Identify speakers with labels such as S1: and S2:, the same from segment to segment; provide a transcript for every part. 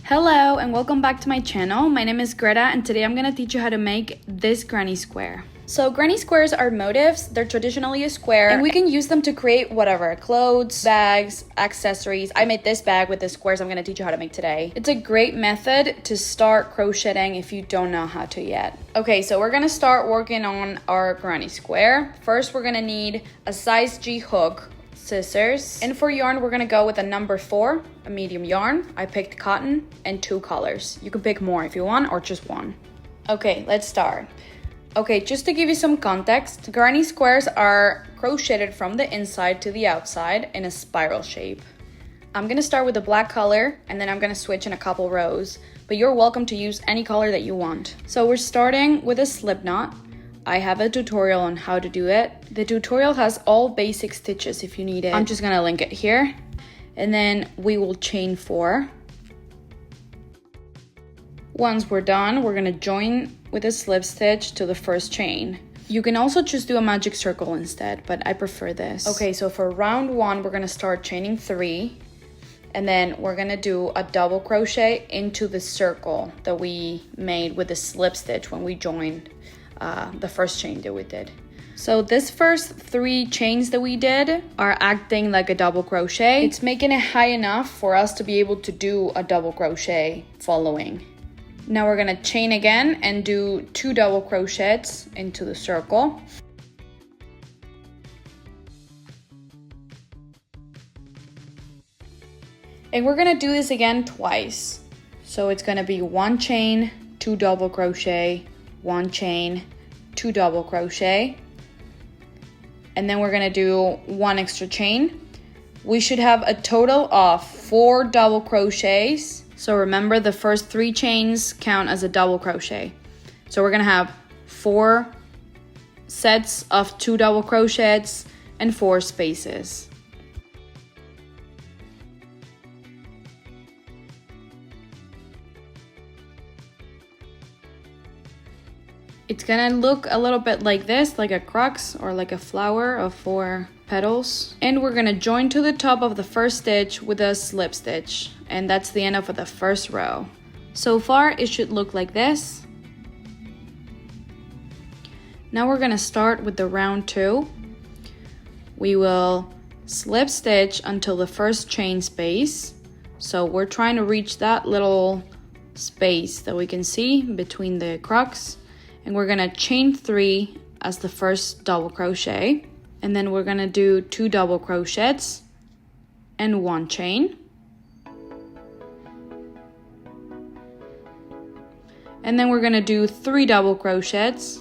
S1: Hello and welcome back to my channel. My name is Greta and today I'm going to teach you how to make this granny square. So granny squares are motifs. They're traditionally a square and we can use them to create whatever, clothes, bags, accessories. I made this bag with the squares I'm going to teach you how to make today. It's a great method to start crocheting if you don't know how to yet. Okay, so we're going to start working on our granny square. First, we're going to need a size G hook, scissors, and for yarn we're gonna go with a number 4, a medium yarn. I picked cotton and 2 colors. You can pick more if you want or just one. Okay, let's start. Okay, just to give you some context, granny squares are crocheted from the inside to the outside in a spiral shape. I'm gonna start with the black color and then I'm gonna switch in a couple rows, but you're welcome to use any color that you want. So we're starting with a slip knot. I have a tutorial on how to do it. The tutorial has all basic stitches if you need it. I'm just gonna link it here. And then we will chain 4. Once we're done, we're gonna join with a slip stitch to the first chain. You can also just do a magic circle instead, but I prefer this. Okay, so for round 1, we're gonna start chaining 3. And then we're gonna do a double crochet into the circle that we made with the slip stitch when we joined the first chain that we did. So this first 3 chains that we did are acting like a double crochet. It's making it high enough for us to be able to do a double crochet following. Now we're gonna chain again and do 2 double crochets into the circle. And we're gonna do this again twice. So it's gonna be 1 chain, 2 double crochet, 1 chain, 2 double crochet, and then we're gonna do 1 extra chain. We should have a total of 4 double crochets. So remember, the first 3 chains count as a double crochet. So we're gonna have 4 sets of 2 double crochets and 4 spaces. It's gonna look a little bit like this, like a crux or like a flower of 4 petals. And we're gonna join to the top of the first stitch with a slip stitch. And that's the end of the first row. So far, it should look like this. Now we're gonna start with the round 2. We will slip stitch until the first chain space. So we're trying to reach that little space that we can see between the crux. And we're gonna chain 3 as the first double crochet. And then we're gonna do 2 double crochets and 1 chain. And then we're gonna do 3 double crochets.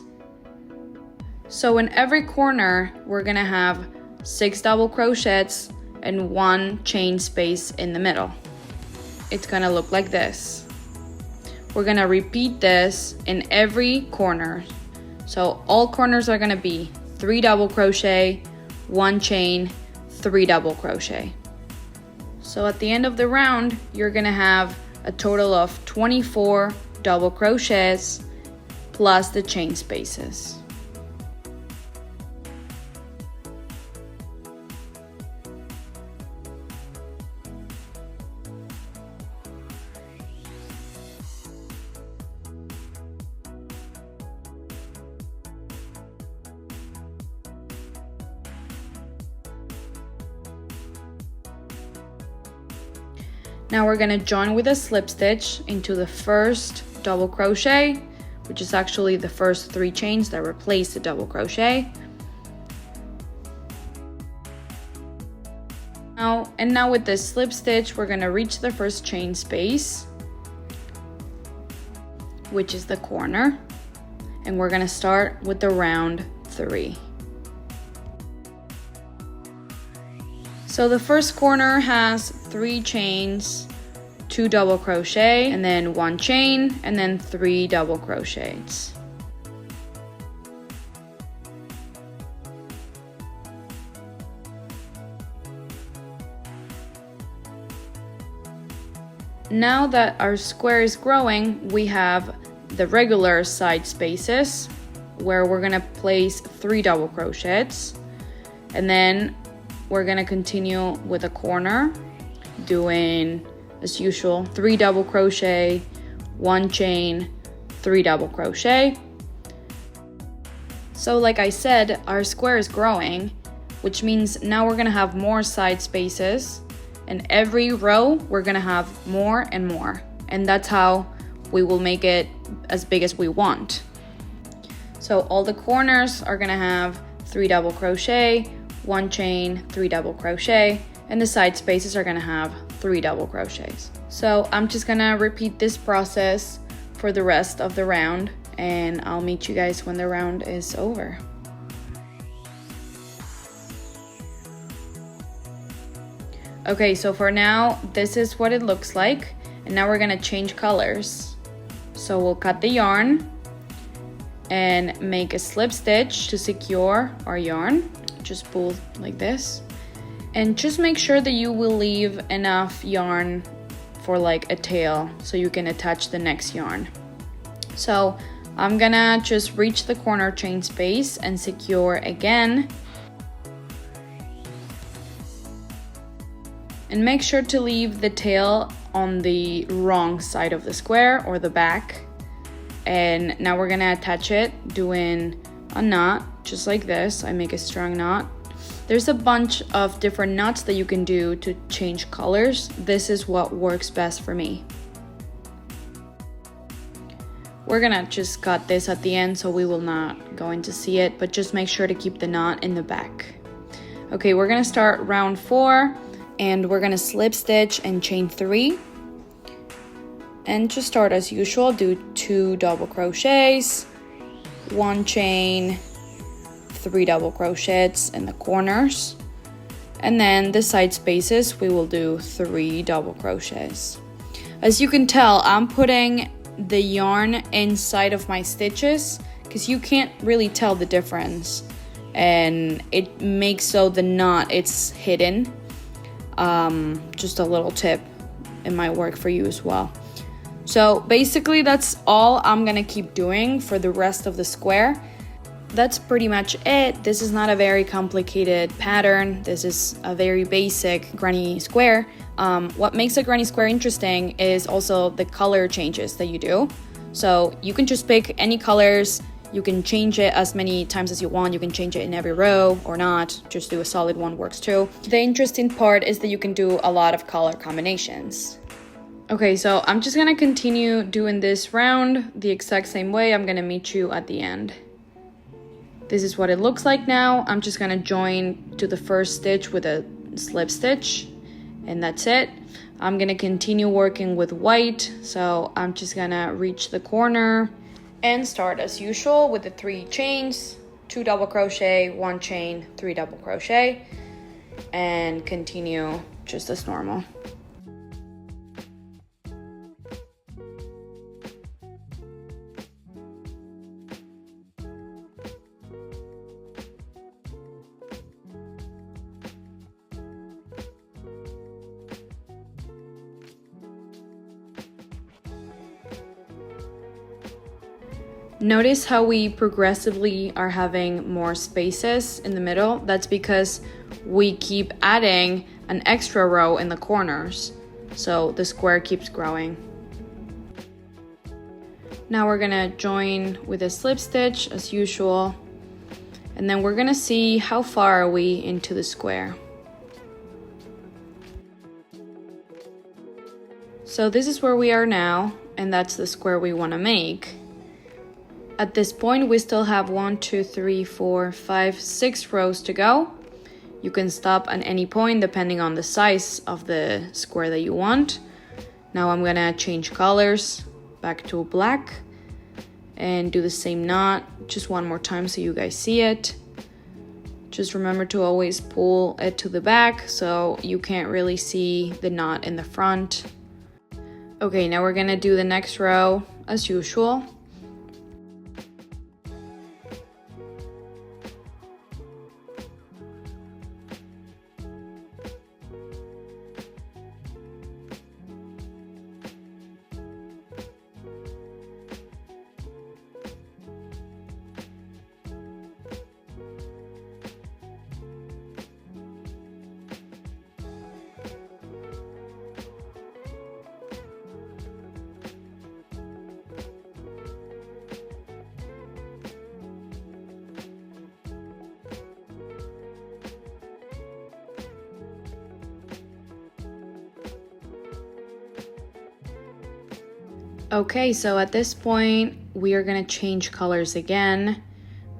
S1: So in every corner, we're gonna have 6 double crochets and 1 chain space in the middle. It's gonna look like this. We're gonna repeat this in every corner. So all corners are gonna be 3 double crochet, 1 chain, 3 double crochet. So at the end of the round, you're gonna have a total of 24 double crochets plus the chain spaces. Now we're gonna join with a slip stitch into the first double crochet, which is actually the first 3 chains that replace the double crochet. Now with this slip stitch, we're gonna reach the first chain space, which is the corner, and we're gonna start with the round 3. So the first corner has 3 chains, 2 double crochet, and then 1 chain, and then 3 double crochets. Now that our square is growing, we have the regular side spaces where we're gonna place 3 double crochets, and then we're gonna continue with a corner doing as usual, 3 double crochet, 1 chain, 3 double crochet. So like I said, our square is growing, which means now we're gonna have more side spaces, and every row we're gonna have more and more, and that's how we will make it as big as we want. So all the corners are gonna have 3 double crochet, 1 chain, 3 double crochet, and the side spaces are gonna have 3 double crochets. So I'm just gonna repeat this process for the rest of the round, and I'll meet you guys when the round is over. Okay, so for now, this is what it looks like, and now we're gonna change colors. So we'll cut the yarn and make a slip stitch to secure our yarn. Just pull like this, and just make sure that you will leave enough yarn for like a tail so you can attach the next yarn. So I'm gonna just reach the corner chain space and secure again. And make sure to leave the tail on the wrong side of the square or the back. And now we're gonna attach it doing a knot, just like this. I make a strong knot. There's a bunch of different knots that you can do to change colors. This is what works best for me. We're gonna just cut this at the end so we will not going to see it, but just make sure to keep the knot in the back. Okay, we're gonna start round 4, and we're gonna slip stitch and chain 3. And just start as usual, do 2 double crochets, 1 chain, 3 double crochets in the corners. And then the side spaces, we will do 3 double crochets. As you can tell, I'm putting the yarn inside of my stitches because you can't really tell the difference, and it makes so the knot it's hidden. Just a little tip, it might work for you as well. So basically that's all I'm gonna keep doing for the rest of the square. That's pretty much it. This is not a very complicated pattern. This is a very basic granny square. What makes a granny square interesting is also the color changes that you do. So you can just pick any colors. You can change it as many times as you want. You can change it in every row or not. Just do a solid one works too. The interesting part is that you can do a lot of color combinations. Okay, so I'm just gonna continue doing this round the exact same way. I'm gonna meet you at the end. This is what it looks like now. I'm just gonna join to the first stitch with a slip stitch, and that's it. I'm gonna continue working with white, so I'm just gonna reach the corner and start as usual with the 3 chains, 2 double crochet, 1 chain, 3 double crochet, and continue just as normal. Notice how we progressively are having more spaces in the middle. That's because we keep adding an extra row in the corners, so the square keeps growing. Now we're gonna join with a slip stitch as usual, and then we're gonna see how far are we into the square. So this is where we are now, and that's the square we wanna make. At this point, we still have 1, 2, 3, 4, 5, 6 rows to go. You can stop at any point depending on the size of the square that you want. Now I'm gonna change colors back to black and do the same knot just one more time so you guys see it. Just remember to always pull it to the back so you can't really see the knot in the front. Okay, now we're gonna do the next row as usual. Okay, so at this point, we are gonna change colors again.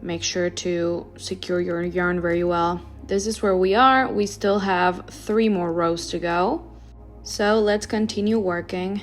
S1: Make sure to secure your yarn very well. This is where we are. We still have 3 more rows to go. So let's continue working.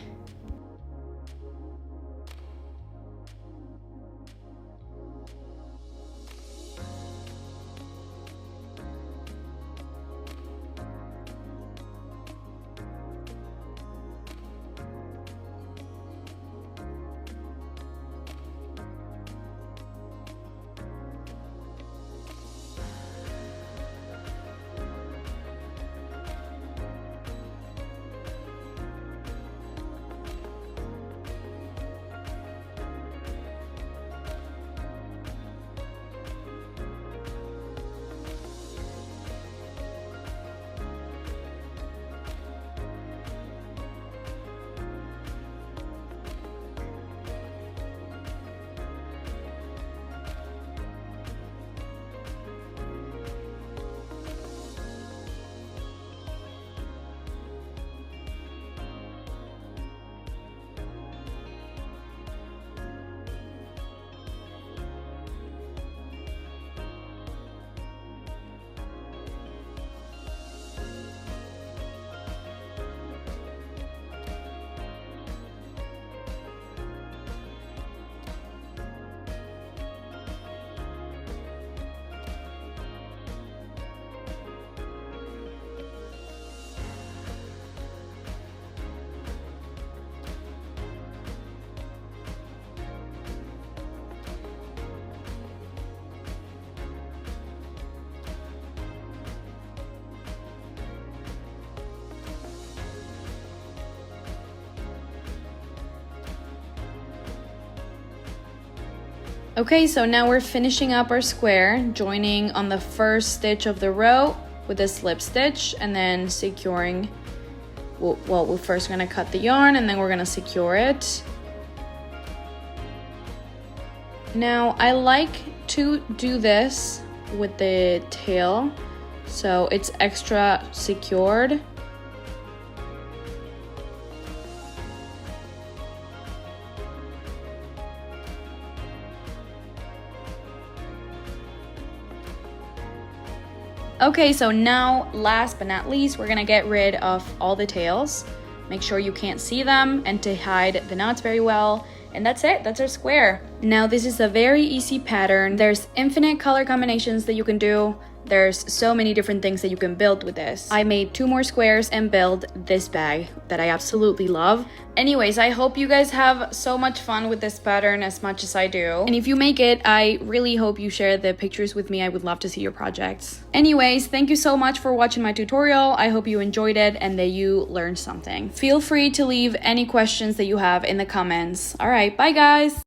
S1: Okay, so now we're finishing up our square, joining on the first stitch of the row with a slip stitch and then securing. Well, we're first gonna cut the yarn and then we're gonna secure it. Now, I like to do this with the tail, so it's extra secured. Okay, so now last but not least, we're gonna get rid of all the tails. Make sure you can't see them and to hide the knots very well. And that's it, that's our square. Now this is a very easy pattern. There's infinite color combinations that you can do. There's so many different things that you can build with this. I made 2 more squares and built this bag that I absolutely love. Anyways, I hope you guys have so much fun with this pattern as much as I do. And if you make it, I really hope you share the pictures with me. I would love to see your projects. Anyways, thank you so much for watching my tutorial. I hope you enjoyed it and that you learned something. Feel free to leave any questions that you have in the comments. All right, bye guys.